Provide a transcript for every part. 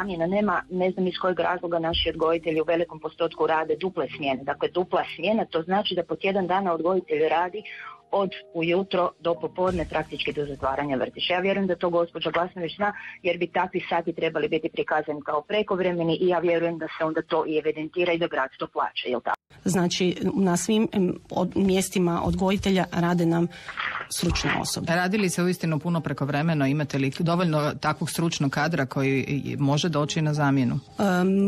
zamjena nema, ne znam iz kojeg razloga naši odgojitelji u velikom postotku rade duple smjene. Dakle, dupla smjena, to znači da po tjedan dana odgojitelj radi od ujutro do popodne, praktički do zatvaranja vrtića. Ja vjerujem da to gospođa Glasnović zna, jer bi takvi sati trebali biti prikazani kao prekovremeni i ja vjerujem da se onda to i evidentira i da grad to plaća, jel tako? Znači, na svim mjestima odgojitelja rade nam stručne osobe. Radi li se uistinu puno prekovremeno? Imate li dovoljno takvog stručnog kadra koji može doći na zamjenu?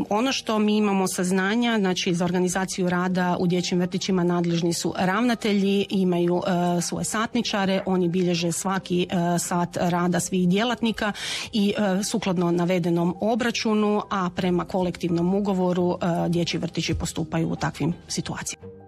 Ono što mi imamo saznanja, znači za organizaciju rada u dječjim vrtićima nadležni su ravnatelji, imaju svoje satničare, oni bilježe svaki sat rada svih djelatnika i sukladno navedenom obračunu, a prema kolektivnom ugovoru dječji vrtići postupaju u takvim situacijama.